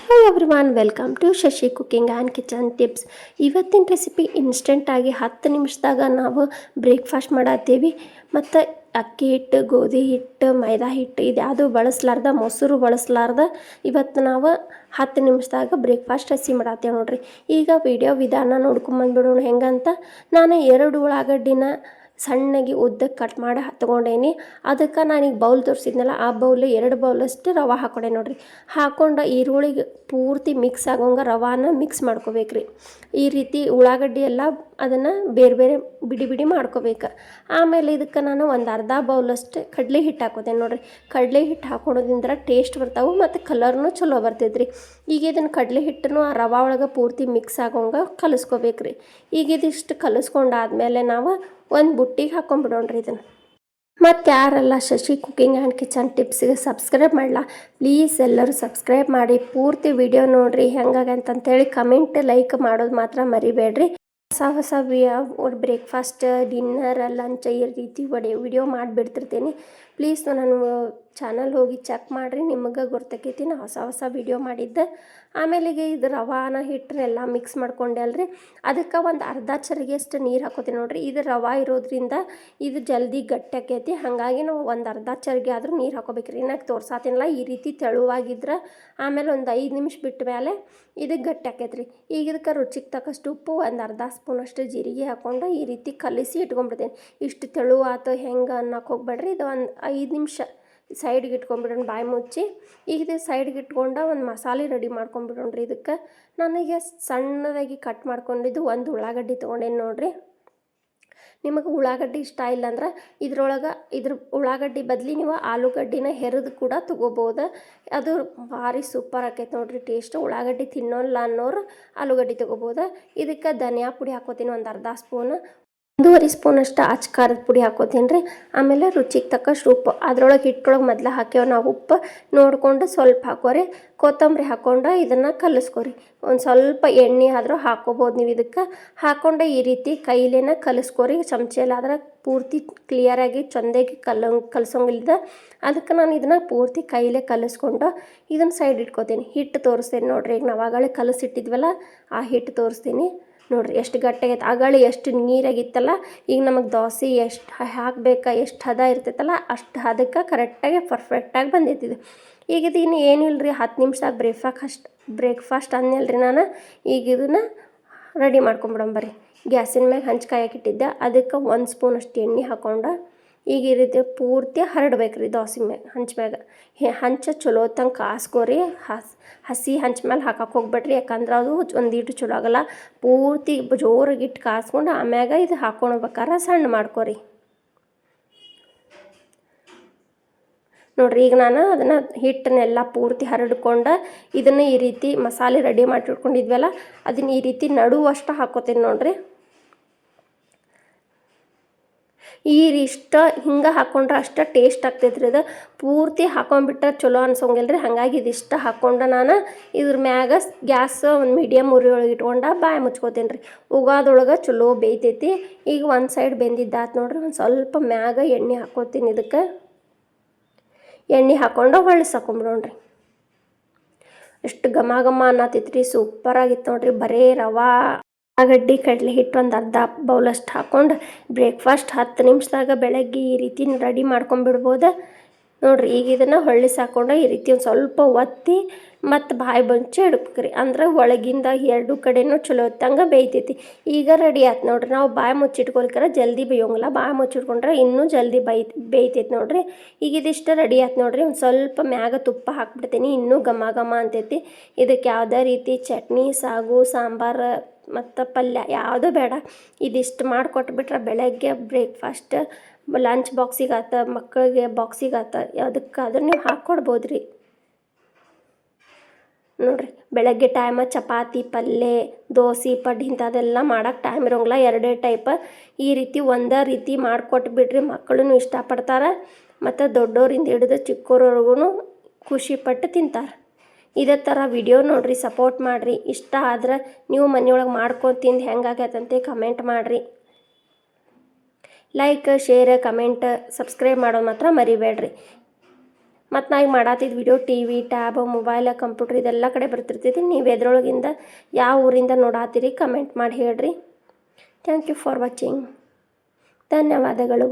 Hi everyone, welcome to Shashi cooking and kitchen tips. ಇವತ್ತಿನ recipe ಇನ್ಸ್ಟೆಂಟಾಗಿ 10 ನಿಮಿಷದಾಗ ನಾವು ಬ್ರೇಕ್ಫಾಸ್ಟ್ ಮಾಡತ್ತೀವಿ. ಮತ್ತು ಅಕ್ಕಿ ಹಿಟ್ಟು, ಗೋಧಿ ಹಿಟ್ಟು, ಮೈದಾ ಹಿಟ್ಟು ಇದ್ಯಾವುದು ಬಳಸಲಾರ್ದ, ಮೊಸರು ಬಳಸಲಾರ್ದ ಇವತ್ತು ನಾವು 10 ನಿಮಿಷದಾಗ ಬ್ರೇಕ್ಫಾಸ್ಟ್ ರೆಸಿ ಮಾಡತ್ತೇವೆ ನೋಡ್ರಿ. ಈಗ ವಿಡಿಯೋ ವಿಧಾನ ನೋಡ್ಕೊಂಬಂದ್ಬಿಡೋಣ ಹೆಂಗಂತ. ನಾನು 2 ಉಳ್ಳಾಗಡ್ಡಿನ ಸಣ್ಣಗೆ ಉದ್ದಕ್ಕೆ ಕಟ್ ಮಾಡಿ ತೊಗೊಂಡೇನಿ. ಅದಕ್ಕೆ ನಾನೀಗ ಬೌಲ್ ತೋರಿಸಿದ್ನಲ್ಲ, ಆ ಬೌಲ್ 2 ಬೌಲಷ್ಟು ರವೆ ಹಾಕೊಂಡೆ ನೋಡ್ರಿ. ಹಾಕೊಂಡು ಈರುಳ್ಳಿಗೆ ಪೂರ್ತಿ ಮಿಕ್ಸ್ ಆಗೋಂಗೆ ರವಾನ ಮಿಕ್ಸ್ ಮಾಡ್ಕೋಬೇಕ್ರಿ. ಈ ರೀತಿ ಉಳ್ಳಾಗಡ್ಡಿ ಎಲ್ಲ ಅದನ್ನು ಬೇರೆ ಬೇರೆ ಬಿಡಿ ಬಿಡಿ ಮಾಡ್ಕೋಬೇಕು. ಆಮೇಲೆ ಇದಕ್ಕೆ ನಾನು ಒಂದು ಅರ್ಧ ಬೌಲಷ್ಟು ಕಡಲೆ ಹಿಟ್ಟು ಹಾಕೋತೇನೆ ನೋಡ್ರಿ. ಕಡಲೆ ಹಿಟ್ಟು ಹಾಕೊಳೋದ್ರಿಂದ ಟೇಸ್ಟ್ ಬರ್ತಾವೆ ಮತ್ತು ಕಲರ್ನೂ ಚಲೋ ಬರ್ತೈತ್ರಿ. ಈಗ ಇದನ್ನು ಕಡಲೆ ಹಿಟ್ಟನ್ನು ಆ ರವೆ ಒಳಗೆ ಪೂರ್ತಿ ಮಿಕ್ಸ್ ಆಗೋಂಗೆ ಕಲಿಸ್ಕೋಬೇಕ್ರಿ. ಈಗ ಇದಿಷ್ಟು ಕಲಿಸ್ಕೊಂಡಾದ್ಮೇಲೆ ನಾವು ಒಂದು ಬುಟ್ಟಿಗೆ ಹಾಕೊಂಡ್ಬಿಡೋಣ್ರಿ ಇದನ್ನು. ಮತ್ತು ಯಾರೆಲ್ಲ ಶಶಿ ಕುಕಿಂಗ್ ಆ್ಯಂಡ್ ಕಿಚನ್ ಟಿಪ್ಸಿಗೆ ಸಬ್ಸ್ಕ್ರೈಬ್ ಮಾಡಲ್ಲ, ಪ್ಲೀಸ್ ಎಲ್ಲರೂ ಸಬ್ಸ್ಕ್ರೈಬ್ ಮಾಡಿ ಪೂರ್ತಿ ವಿಡಿಯೋ ನೋಡಿರಿ ಹೆಂಗಾಗಂತಂತೇಳಿ ಕಮೆಂಟ್ ಲೈಕ್ ಮಾಡೋದು ಮಾತ್ರ ಮರಿಬೇಡ್ರಿ. ಹೊಸ ಬ್ರೇಕ್ಫಾಸ್ಟ್, ಡಿನ್ನರ್, ಲಂಚ್ ಈ ರೀತಿ ವಿಡಿಯೋ ಮಾಡಿಬಿಡ್ತಿರ್ತೀನಿ. ಪ್ಲೀಸ್ ನಾನು ಚಾನಲ್ ಹೋಗಿ ಚೆಕ್ ಮಾಡಿರಿ, ನಿಮಗೆ ಗೊತ್ತಾಕೈತಿ ನಾ ಹೊಸ ವಿಡಿಯೋ ಮಾಡಿದ್ದೆ. ಆಮೇಲೆಗೆ ಇದು ರವಾನ ಹಿಟ್ಟನ್ನೆಲ್ಲ ಮಿಕ್ಸ್ ಮಾಡ್ಕೊಂಡೆ ಅಲ್ರಿ, ಅದಕ್ಕೆ ಒಂದು ಅರ್ಧ ಚರಿಗೆಯಷ್ಟು ನೀರು ಹಾಕೋತೀನಿ ನೋಡಿರಿ. ಇದು ರವೆ ಇರೋದ್ರಿಂದ ಇದು ಜಲ್ದಿ ಗಟ್ಟಿ ಆಕೈತಿ, ಹಾಗಾಗಿ ನಾವು ಒಂದು ಅರ್ಧ ಚರಿಗೆ ಆದರೂ ನೀರು ಹಾಕೋಬೇಕ್ರಿ. ನಾನು ತೋರ್ಸಾತೀನಲ್ಲ, ಈ ರೀತಿ ತೆಳುವಾಗಿದ್ರೆ ಆಮೇಲೆ ಒಂದು 5 ನಿಮಿಷ ಬಿಟ್ಟ ಮೇಲೆ ಇದು ಗಟ್ಟಿ ಆಕೈತ್ರಿ. ಈಗ ಇದಕ್ಕೆ ರುಚಿಗೆ ತಕ್ಕಷ್ಟು ಉಪ್ಪು, ಒಂದು ಅರ್ಧ ಸ್ಪೂನಷ್ಟು ಜೀರಿಗೆ ಹಾಕ್ಕೊಂಡು ಈ ರೀತಿ ಕಲಿಸಿ ಇಟ್ಕೊಂಡ್ಬಿಡ್ತೀನಿ. ಇಷ್ಟು ತೆಳು ಆತು ಹೆಂಗೆ ಅನ್ನೋಕೆ ಹೋಗ್ಬೇಡ್ರಿ. ಇದು ಒಂದು 5 ನಿಮಿಷ ಸೈಡ್ಗೆ ಇಟ್ಕೊಂಡ್ಬಿಡೋಣ ಬಾಯಿ ಮುಚ್ಚಿ. ಈಗ ಇದು ಸೈಡ್ಗೆ ಇಟ್ಕೊಂಡು ಒಂದು ಮಸಾಲೆ ರೆಡಿ ಮಾಡ್ಕೊಂಡ್ಬಿಡೋಣ್ರಿ. ಇದಕ್ಕೆ ನನಗೆ ಸಣ್ಣದಾಗಿ ಕಟ್ ಮಾಡ್ಕೊಂಡಿದ್ದು ಒಂದು ಉಳ್ಳಾಗಡ್ಡಿ ತೊಗೊಂಡೇನು ನೋಡಿರಿ. ನಿಮಗೆ ಉಳ್ಳಾಗಡ್ಡಿ ಇಷ್ಟ ಇಲ್ಲಾಂದ್ರೆ ಇದ್ರ ಉಳ್ಳಾಗಡ್ಡಿ ಬದಲಿ ನೀವು ಆಲೂಗಡ್ಡಿನ ಹೆರಿದು ಕೂಡ ತೊಗೋಬೋದು. ಅದು ಭಾರಿ ಸೂಪರ್ ಆಕೈತೆ ನೋಡಿರಿ ಟೇಸ್ಟ್. ಉಳ್ಳಾಗಡ್ಡಿ ತಿನ್ನೋಲ್ಲ ಅನ್ನೋರು ಆಲೂಗಡ್ಡಿ ತೊಗೋಬೋದು. ಇದಕ್ಕೆ ಧನಿಯಾ ಪುಡಿ ಹಾಕೋತೀನಿ ಒಂದು ಅರ್ಧ ಸ್ಪೂನ್, 1.5 ಸ್ಪೂನಷ್ಟು ಅಚ್ಚ ಖಾರದ ಪುಡಿ ಹಾಕೋತೀನಿ ರೀ. ಆಮೇಲೆ ರುಚಿಗೆ ತಕ್ಕಷ್ಟು ಉಪ್ಪು, ಅದ್ರೊಳಗೆ ಹಿಟ್ಟೊಳಗೆ ಮೊದಲು ಹಾಕ್ಯವ ನಾವು ಉಪ್ಪು ನೋಡಿಕೊಂಡು ಸ್ವಲ್ಪ ಹಾಕೋರಿ. ಕೊತ್ತಂಬರಿ ಹಾಕ್ಕೊಂಡು ಇದನ್ನು ಕಲಿಸ್ಕೊರಿ. ಒಂದು ಸ್ವಲ್ಪ ಎಣ್ಣೆ ಆದರೂ ಹಾಕೋಬೋದು ನೀವು. ಇದಕ್ಕೆ ಹಾಕ್ಕೊಂಡು ಈ ರೀತಿ ಕೈಲೇನ ಕಲಿಸ್ಕೊರಿ. ಚಮಚೆಲ್ಲಾದ್ರೆ ಪೂರ್ತಿ ಕ್ಲಿಯರಾಗಿ ಚಂದಾಗಿ ಕಲಸೋಂಗಿಲ್ದ. ಅದಕ್ಕೆ ನಾನು ಇದನ್ನು ಪೂರ್ತಿ ಕೈಲೇ ಕಲಿಸ್ಕೊಂಡು ಇದನ್ನು ಸೈಡ್ ಇಟ್ಕೋತೀನಿ. ಹಿಟ್ಟು ತೋರಿಸ್ತೀನಿ ನೋಡಿರಿ. ಈಗ ನಾವು ಆಗಳ ಕಲಸಿಟ್ಟಿದ್ವಲ್ಲ ಆ ಹಿಟ್ಟು ತೋರಿಸ್ತೀನಿ ನೋಡಿರಿ ಎಷ್ಟು ಗಟ್ಟಿಯಾಗೈತೆ. ಆಗಾಳಿ ಎಷ್ಟು ನೀರಾಗಿತ್ತಲ್ಲ, ಈಗ ನಮಗೆ ದೋಸೆ ಎಷ್ಟು ಹಾಕಬೇಕಾ, ಎಷ್ಟು ಹದ ಇರ್ತೈತಲ್ಲ ಅಷ್ಟು ಹದಕ್ಕೆ ಕರೆಕ್ಟಾಗಿ ಪರ್ಫೆಕ್ಟಾಗಿ ಬಂದೈತಿದು. ಈಗ ಇದು ಏನೂ ಇಲ್ಲ ರೀ, 10 ನಿಮಿಷದಾಗ ಬ್ರೇಕ್ಫಾಸ್ಟ್ ಅಂದ್ನಲ್ರಿ ನಾನು. ಈಗ ಇದನ್ನು ರೆಡಿ ಮಾಡ್ಕೊಂಬಿಡೋಣ ಬರ್ರಿ. ಗ್ಯಾಸಿನ ಮ್ಯಾಗ ಹಂಚು ಕಾಯಕ್ಕಿಟ್ಟಿದ್ದೆ, ಅದಕ್ಕೆ 1 ಸ್ಪೂನಷ್ಟು ಎಣ್ಣೆ ಹಾಕ್ಕೊಂಡು ಈಗ ಈ ರೀತಿ ಪೂರ್ತಿ ಹರಡ್ಬೇಕು ರೀ ದೋಸೆ ಮ್ಯಾಗ. ಹಂಚು ಚಲೋ ತಂಗೆ ಕಾಸ್ಕೋರಿ. ಹಸಿ ಹಂಚು ಮೇಲೆ ಹಾಕಕ್ಕೆ ಹೋಗ್ಬೇಡ್ರಿ, ಯಾಕಂದ್ರೆ ಅದು ಒಂದೀಟು ಚಲೋ ಆಗಲ್ಲ. ಪೂರ್ತಿ ಜೋರಾಗಿಟ್ಟು ಕಾಸ್ಕೊಂಡು ಆಮ್ಯಾಗ ಇದು ಹಾಕ್ಕೊಳ್ಬೇಕಾರೆ ಸಣ್ಣ ಮಾಡ್ಕೊರಿ ನೋಡಿರಿ. ಈಗ ನಾನು ಅದನ್ನು ಹಿಟ್ಟನ್ನೆಲ್ಲ ಪೂರ್ತಿ ಹರಡ್ಕೊಂಡು ಇದನ್ನು ಈ ರೀತಿ ಮಸಾಲೆ ರೆಡಿ ಮಾಡಿಟ್ಕೊಂಡಿದ್ವಲ್ಲ ಅದನ್ನು ಈ ರೀತಿ ನಡುವಷ್ಟು ಹಾಕೋತೀನಿ ನೋಡಿರಿ. ಇಷ್ಟ ಹಿಂಗೆ ಹಾಕ್ಕೊಂಡ್ರೆ ಅಷ್ಟು ಟೇಸ್ಟ್ ಆಗ್ತೈತ್ರಿ. ಅದು ಪೂರ್ತಿ ಹಾಕೊಂಡ್ಬಿಟ್ರೆ ಚಲೋ ಅನ್ಸೋಂಗಿಲ್ಲ ರೀ. ಹಾಗಾಗಿ ಇದಿಷ್ಟು ಹಾಕ್ಕೊಂಡು ನಾನು ಇದ್ರ ಮ್ಯಾಗ ಗ್ಯಾಸ್ ಒಂದು ಮೀಡಿಯಮ್ ಉರಿ ಒಳಗೆ ಇಟ್ಕೊಂಡು ಬಾಯಿ ಮುಚ್ಕೋತೀನಿ ರೀ. ಉಗಾದೊಳಗೆ ಚಲೋ ಬೇಯ್ತೈತಿ. ಈಗ ಒಂದು ಸೈಡ್ ಬೆಂದಿದ್ದಾತು ನೋಡ್ರಿ. ಒಂದು ಸ್ವಲ್ಪ ಮ್ಯಾಗ ಎಣ್ಣೆ ಹಾಕ್ಕೋತೀನಿ. ಇದಕ್ಕೆ ಎಣ್ಣೆ ಹಾಕ್ಕೊಂಡು ಹೊಳ್ಸಾಕೊಂಬಿಡೋಣ್ರಿ. ಎಷ್ಟು ಘಮ ಘಮ ಅನ್ನತೈತ್ರಿ, ಸೂಪರಾಗಿತ್ತು ನೋಡ್ರಿ. ಬರೀ ರವಾ ಉಳ್ಳಾಗಡ್ಡಿ ಕಡಲೆ ಹಿಟ್ಟು ಒಂದು ಅರ್ಧ ಬೌಲಷ್ಟು ಹಾಕ್ಕೊಂಡು ಬ್ರೇಕ್ಫಾಸ್ಟ್ 10 ನಿಮಿಷದಾಗ ಬೆಳಗ್ಗೆ ಈ ರೀತಿ ರೆಡಿ ಮಾಡ್ಕೊಂಬಿಡ್ಬೋದು ನೋಡಿರಿ. ಈಗ ಇದನ್ನು ಹೊಳ್ಳಿಸಾಕೊಂಡು ಈ ರೀತಿ ಒಂದು ಸ್ವಲ್ಪ ಒತ್ತಿ ಮತ್ತು ಬಾಯಿ ಬಂಚಿ ಇಡ್ಬೇಕ್ರಿ. ಅಂದ್ರೆ ಒಳಗಿಂದ 2 ಕಡೆನೂ ಚಲೋ ಹೊತ್ತಂಗೆ ಬೇಯ್ತೈತಿ. ಈಗ ರೆಡಿ ಆಯ್ತು ನೋಡಿರಿ. ನಾವು ಬಾಯಿ ಮುಚ್ಚಿಟ್ಕೊಳ್ಕರ ಜಲ್ದಿ ಬೇಯೋಂಗಿಲ್ಲ, ಬಾಯಿ ಮುಚ್ಚಿಟ್ಕೊಂಡ್ರೆ ಇನ್ನೂ ಜಲ್ದಿ ಬೇಯ್ತೈತಿ ನೋಡಿರಿ. ಈಗ ಇದಿಷ್ಟು ರೆಡಿ ಆಯ್ತು ನೋಡಿರಿ. ಒಂದು ಸ್ವಲ್ಪ ಮ್ಯಾಗ ತುಪ್ಪ ಹಾಕ್ಬಿಡ್ತೀನಿ, ಇನ್ನೂ ಘಮ ಘಮ ಅಂತೈತಿ. ಇದಕ್ಕೆ ಯಾವುದೇ ರೀತಿ ಚಟ್ನಿ, ಸಾಗು, ಸಾಂಬಾರು ಮತ್ತು ಪಲ್ಯ ಯಾವುದೂ ಬೇಡ. ಇದಿಷ್ಟು ಮಾಡಿಕೊಟ್ಬಿಟ್ರೆ ಬೆಳಗ್ಗೆ ಬ್ರೇಕ್ಫಾಸ್ಟ್, ಲಂಚ್ ಬಾಕ್ಸಿಗೆ ಆತ, ಮಕ್ಕಳಿಗೆ ಬಾಕ್ಸಿಗೆ ಆತ, ಯಾವುದಕ್ಕಾದ್ರೂ ನೀವು ಹಾಕ್ಕೊಡ್ಬೋದು ರೀ ನೋಡಿರಿ. ಬೆಳಗ್ಗೆ ಟೈಮ ಚಪಾತಿ, ಪಲ್ಯ, ದೋಸೆ, ಪಡ್ಡು ಇಂಥದ್ದೆಲ್ಲ ಮಾಡೋಕ್ಕೆ ಟೈಮ್ ಇರೋಂಗಿಲ್ಲ. 2 ಟೈಪ್ ಈ ರೀತಿ ಒಂದೇ ರೀತಿ ಮಾಡಿಕೊಟ್ಬಿಡ್ರಿ. ಮಕ್ಕಳೂ ಇಷ್ಟಪಡ್ತಾರೆ ಮತ್ತು ದೊಡ್ಡೋರಿಂದ ಹಿಡಿದು ಚಿಕ್ಕವ್ರವ್ರಿಗೂ ಖುಷಿಪಟ್ಟು ತಿಂತಾರೆ. ಇದೇ ಥರ ವಿಡಿಯೋ ನೋಡಿರಿ, ಸಪೋರ್ಟ್ ಮಾಡಿರಿ. ಇಷ್ಟ ಆದ್ರೆ ನೀವು ಮನೆಯೊಳಗೆ ಮಾಡ್ಕೊಂಡು ತಿಂದು ಹೆಂಗಾಗತ್ತಂತೆ ಕಮೆಂಟ್ ಮಾಡಿರಿ. ಲೈಕ್, ಶೇರ್, ಕಮೆಂಟ್, ಸಬ್ಸ್ಕ್ರೈಬ್ ಮಾಡೋದು ಮಾತ್ರ ಮರಿಬೇಡ್ರಿ. ಮತ್ತು ನಾ ಈಗ ಮಾಡತ್ತಿದ್ದ video TV tab mobile computer ಇದೆಲ್ಲ ಕಡೆ ಬರ್ತಿರ್ತೈತಿ. ನೀವು ಎದ್ರೊಳಗಿಂದ ಯಾವ ಊರಿಂದ ನೋಡಾತ್ತೀರಿ ಕಮೆಂಟ್ ಮಾಡಿ ಹೇಳ್ರಿ. Thank you for watching. ಧನ್ಯವಾದಗಳು.